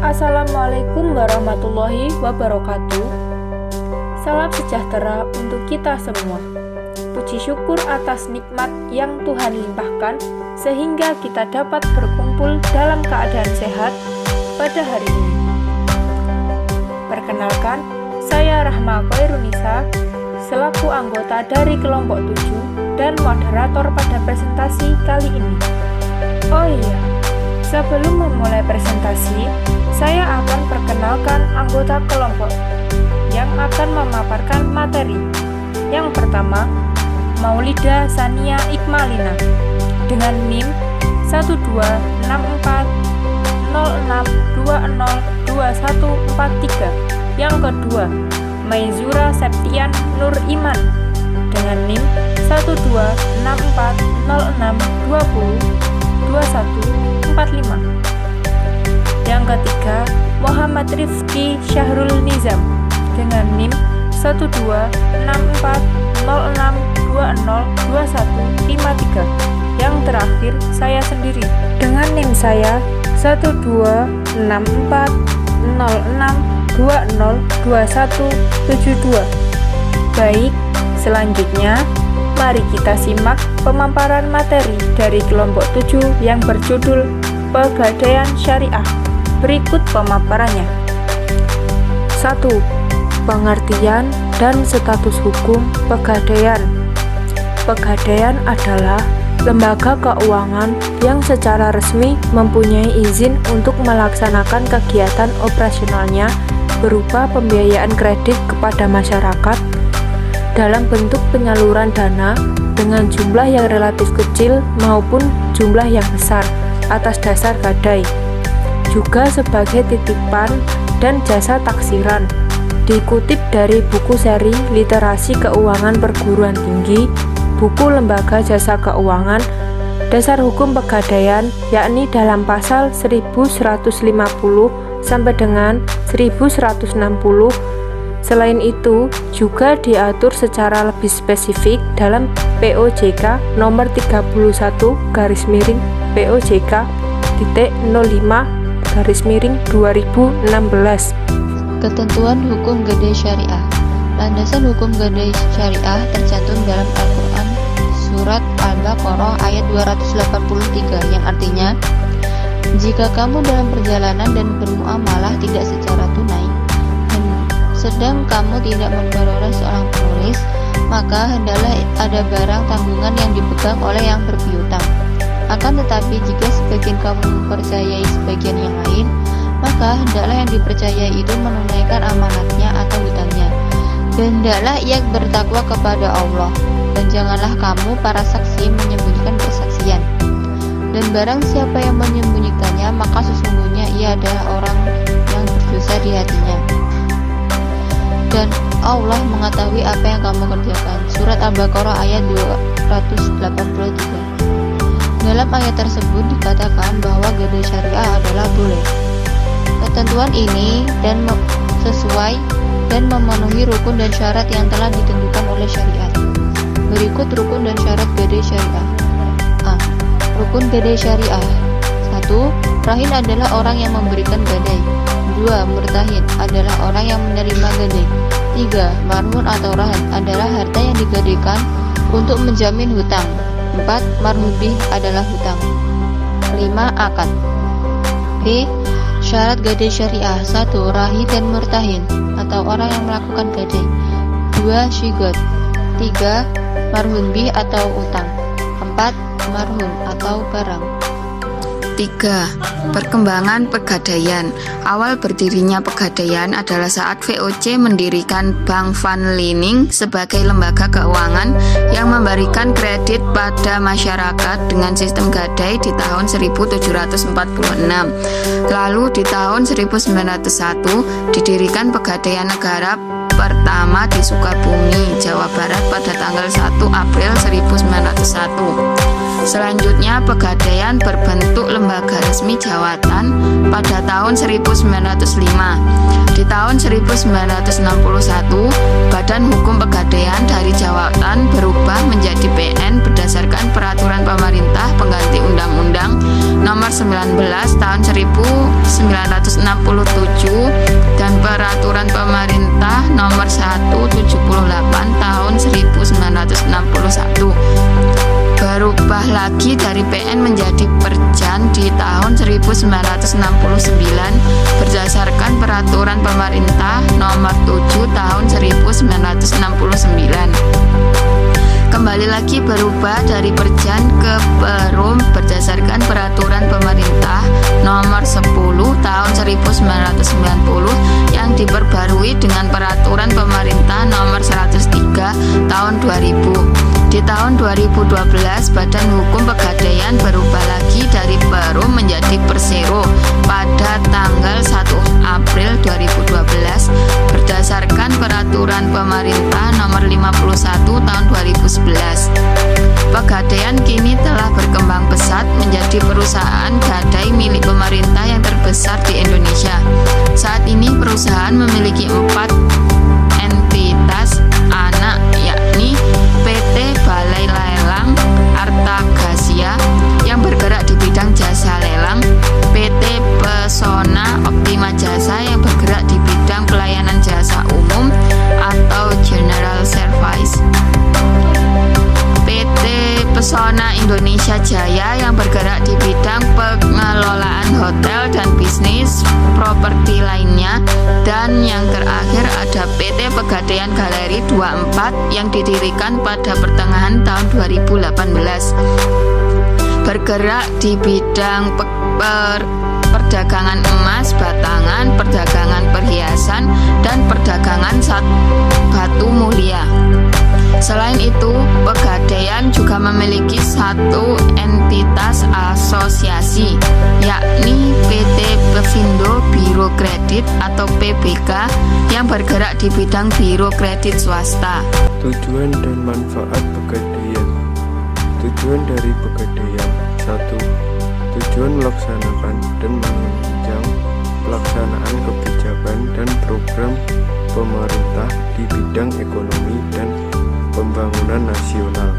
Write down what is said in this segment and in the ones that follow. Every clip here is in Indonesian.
Assalamualaikum warahmatullahi wabarakatuh. Salam sejahtera untuk kita semua. Puji syukur atas nikmat yang Tuhan limpahkan sehingga kita dapat berkumpul dalam keadaan sehat pada hari ini. Perkenalkan, saya Rahma Khairunisa selaku anggota dari kelompok 7 dan moderator pada presentasi kali ini. Oh iya, sebelum memulai presentasi, saya akan perkenalkan anggota kelompok yang akan memaparkan materi. Yang pertama, Maulida Sania Ikmalina dengan NIM 126406202143. Yang kedua, Maizura Septian Nur Iman dengan NIM 126406202145. Yang ketiga, Muhammad Rifki Syahrul Nizam dengan NIM 126406202153. Yang terakhir, saya sendiri dengan NIM saya 126406202172. Baik, selanjutnya mari kita simak pemaparan materi dari kelompok 7 yang berjudul Pegadaian Syariah. Berikut pemaparannya. 1. Pengertian dan status hukum pegadaian. Pegadaian adalah lembaga keuangan yang secara resmi mempunyai izin untuk melaksanakan kegiatan operasionalnya berupa pembiayaan kredit kepada masyarakat dalam bentuk penyaluran dana dengan jumlah yang relatif kecil maupun jumlah yang besar atas dasar gadai, juga sebagai titipan dan jasa taksiran. Dikutip dari buku seri Literasi Keuangan Perguruan Tinggi, buku Lembaga Jasa Keuangan, Dasar Hukum Pegadaian, yakni dalam pasal 1150 sampai dengan 1160. Selain itu, juga diatur secara lebih spesifik dalam POJK nomor 31 POJK.05/2016. Ketentuan hukum gadai syariah. Landasan hukum gadai syariah tercantum dalam Al-Quran surat Al-Baqarah ayat 283 yang artinya, jika kamu dalam perjalanan dan bermuamalah tidak secara tunai sedang kamu tidak memperoleh seorang penulis, maka hendaklah ada barang tanggungan yang dipegang oleh yang berpiutang. Akan tetapi jika sebagian kamu mempercayai sebagian yang lain, maka hendaklah yang dipercayai itu menunaikan amanatnya atau hutangnya. Dan hendaklah ia bertakwa kepada Allah, dan janganlah kamu para saksi menyembunyikan persaksian. Dan barang siapa yang menyembunyikannya, maka sesungguhnya ia adalah orang yang berdosa di hatinya. Dan Allah mengetahui apa yang kamu kerjakan. Surat Al-Baqarah ayat 283. Dalam ayat tersebut dikatakan bahwa gadai syariah adalah boleh. Ketentuan ini dan sesuai dan memenuhi rukun dan syarat yang telah ditentukan oleh syariat. Berikut rukun dan syarat gadai syariah. A. Rukun gadai syariah. 1. Rahin adalah orang yang memberikan gadai. 2. Murtahin adalah orang yang menerima gadai. 3. Marhun atau rahan adalah harta yang digadaikan untuk menjamin hutang. 4. Marhun bih adalah hutang. 5. Akad. B. Syarat gadai syariah. 1. Rahi dan murtahin atau orang yang melakukan gadai. 2. Syigot. 3. Marhun bih atau utang. 4. Marhun atau barang. 3. Perkembangan pegadaian. Awal berdirinya pegadaian adalah saat VOC mendirikan Bank Van Lening sebagai lembaga keuangan yang memberikan kredit pada masyarakat dengan sistem gadai di tahun 1746. Lalu di tahun 1901 didirikan Pegadaian Negara pertama di Sukabumi, Jawa Barat pada tanggal 1 April 1901. Selanjutnya Pegadaian berbentuk lembaga resmi jawatan pada tahun 1905. Di tahun 1961, Badan Hukum Pegadaian dari jawatan berubah menjadi PN berdasarkan peraturan pemerintah pengganti Undang-Undang Nomor 19 tahun 1999 1967 dan Peraturan Pemerintah Nomor 178 Tahun 1961. Berubah lagi dari PN menjadi Perjan di tahun 1969 berdasarkan Peraturan Pemerintah Nomor 7 Tahun 1969. Kembali lagi berubah dari Perjan ke Perum berdasarkan Peraturan Pemerintah Nomor 10 Tahun 1990 yang diperbarui dengan Peraturan Pemerintah Nomor 103 Tahun 2000. Di tahun 2012, Badan Hukum Pegadaian berubah lagi dari Perum menjadi Persero pada tanggal 1 April 2012 berdasarkan Peraturan Pemerintah Nomor 51 Tahun 2011. Pegadaian kini telah berkembang pesat menjadi perusahaan gadai milik pemerintah yang terbesar di Indonesia. Saat ini perusahaan memiliki 4 entitas anak, yakni PT Balai Lelang Artagasia yang bergerak di bidang jasa lelang, PT Pesona Optima Jasa yang bergerak di bidang pelayanan jasa umum atau General Service, PT Pesona Indonesia Jaya yang bergerak di bidang pengelolaan hotel dan bisnis properti lainnya, dan yang terakhir ada PT Pegadaian Galeri 24 yang didirikan pada pertengahan tahun 2018 bergerak di bidang perdagangan emas batangan, perdagangan perhiasan, dan perdagangan batu mulia. Selain itu, Pegadaian juga memiliki satu entitas asosiasi, yakni PT Pevindo Biro Kredit atau PBK yang bergerak di bidang biro kredit swasta. Tujuan dan manfaat Pegadaian. Tujuan dari Pegadaian: 1. Tujuan melaksanakan dan menunjang pelaksanaan kebijakan dan program pemerintah di bidang ekonomi dan pembangunan nasional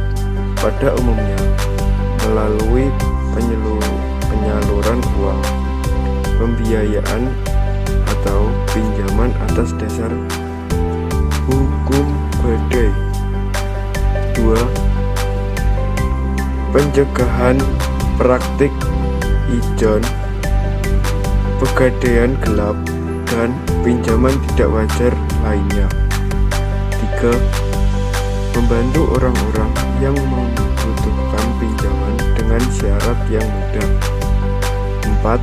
pada umumnya melalui penyaluran uang, pembiayaan atau pinjaman atas dasar hukum gadai. 2. Pencegahan praktik ijon, pegadaian gelap, dan pinjaman tidak wajar lainnya. 3. Membantu orang-orang yang membutuhkan pinjaman dengan syarat yang mudah. 4.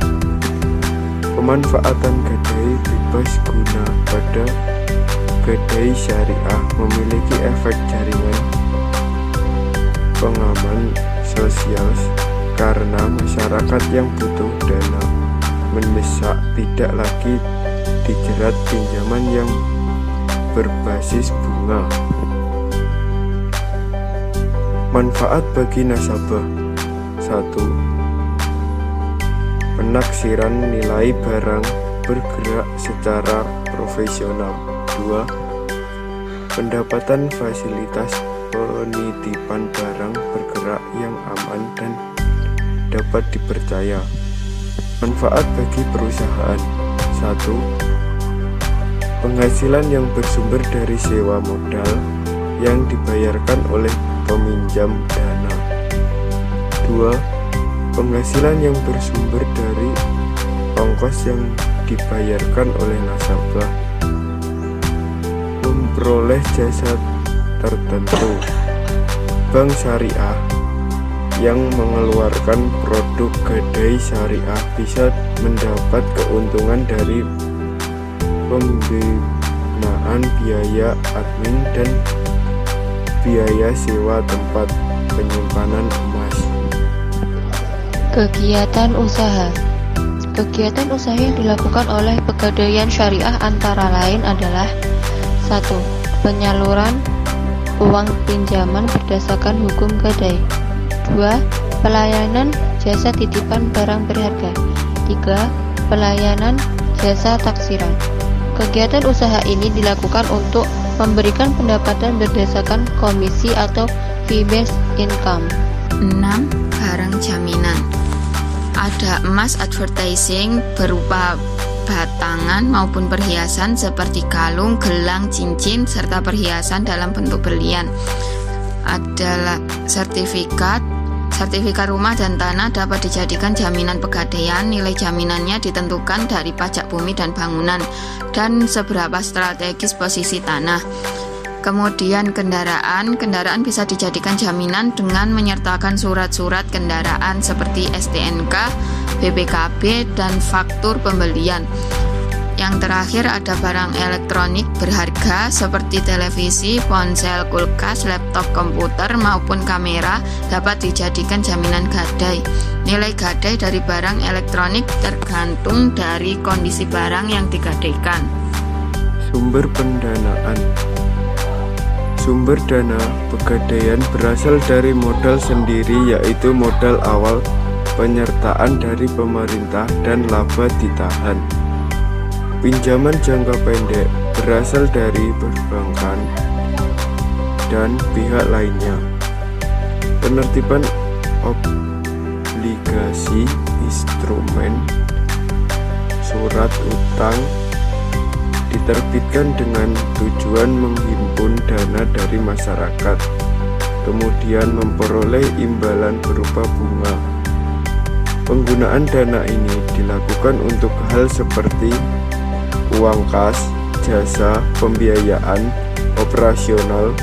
Pemanfaatan gadai bebas guna pada gadai syariah memiliki efek jaringan pengaman sosial karena masyarakat yang butuh dana mendesak tidak lagi dijerat pinjaman yang berbasis bunga. Manfaat bagi nasabah: 1. Penaksiran nilai barang bergerak secara profesional. 2. Pendapatan fasilitas penitipan barang bergerak yang aman dan dapat dipercaya. Manfaat bagi perusahaan: 1. Penghasilan yang bersumber dari sewa modal yang dibayarkan oleh peminjam dana. 2. Penghasilan yang bersumber dari ongkos yang dibayarkan oleh nasabah memperoleh jasa tertentu. Bank syariah yang mengeluarkan produk gadai syariah bisa mendapat keuntungan dari pembinaan biaya admin dan biaya sewa tempat penyimpanan emas. Kegiatan usaha. Kegiatan usaha yang dilakukan oleh Pegadaian Syariah antara lain adalah: 1. Penyaluran uang pinjaman berdasarkan hukum gadai. 2. Pelayanan jasa titipan barang berharga. 3. Pelayanan jasa taksiran. Kegiatan usaha ini dilakukan untuk memberikan pendapatan berdasarkan komisi atau fee-based income. 6. Barang jaminan. Ada emas advertising berupa batangan maupun perhiasan seperti kalung, gelang, cincin, serta perhiasan dalam bentuk berlian. Adalah sertifikat rumah dan tanah dapat dijadikan jaminan pegadaian. Nilai jaminannya ditentukan dari pajak bumi dan bangunan dan seberapa strategis posisi tanah. Kemudian kendaraan bisa dijadikan jaminan dengan menyertakan surat-surat kendaraan seperti STNK, BPKB, dan faktur pembelian. Yang terakhir ada barang elektronik berharga seperti televisi, ponsel, kulkas, laptop, komputer, maupun kamera dapat dijadikan jaminan gadai. Nilai gadai dari barang elektronik tergantung dari kondisi barang yang digadaikan. Sumber pendanaan. Sumber dana pegadaian berasal dari modal sendiri, yaitu modal awal, penyertaan dari pemerintah, dan laba ditahan. Pinjaman jangka pendek berasal dari perbankan dan pihak lainnya. Penertiban obligasi, instrumen, surat utang diterbitkan dengan tujuan menghimpun dana dari masyarakat, kemudian memperoleh imbalan berupa bunga. Penggunaan dana ini dilakukan untuk hal seperti uang kas, jasa, pembiayaan operasional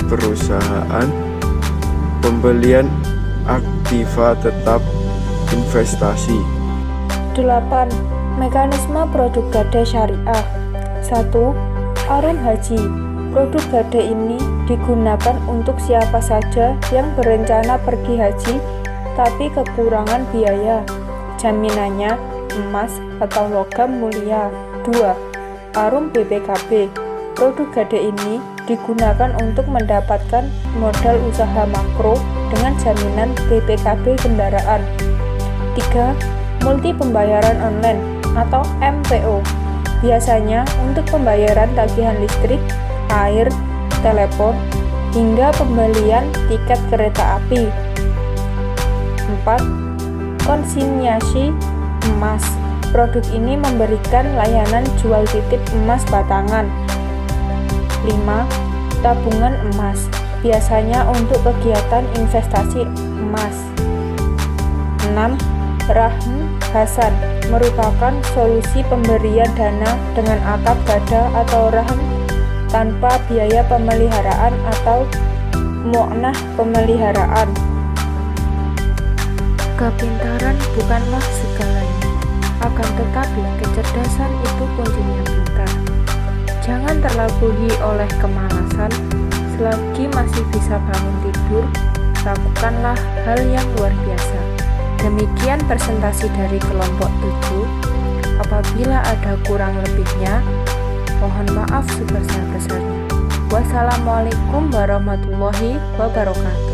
perusahaan, pembelian aktiva tetap, investasi. 8. Mekanisme produk gadai syariah. 1. Arum haji. Produk gadai ini digunakan untuk siapa saja yang berencana pergi haji tapi kekurangan biaya. Jaminannya emas atau logam mulia. 2. Arum BPKB. Produk gadai ini digunakan untuk mendapatkan modal usaha makro dengan jaminan BPKB kendaraan. 3. Multi pembayaran online atau MPO. Biasanya untuk pembayaran tagihan listrik, air, telepon, hingga pembelian tiket kereta api. 4. Konsinyasi emas. Produk ini memberikan layanan jual titip emas batangan. 5. Tabungan emas. Biasanya untuk kegiatan investasi emas. 6. Rahn Hasan merupakan solusi pemberian dana dengan akad gada atau rahn tanpa biaya pemeliharaan atau mu'nah pemeliharaan. Kepintaran bukanlah segalanya, akan tetapi kecerdasan itu kuncinya pintar. Jangan terlabui oleh kemalasan. Selagi masih bisa bangun tidur, lakukanlah hal yang luar biasa. Demikian presentasi dari kelompok 7. Apabila ada kurang lebihnya, mohon maaf sebesar-besarnya. Wassalamualaikum warahmatullahi wabarakatuh.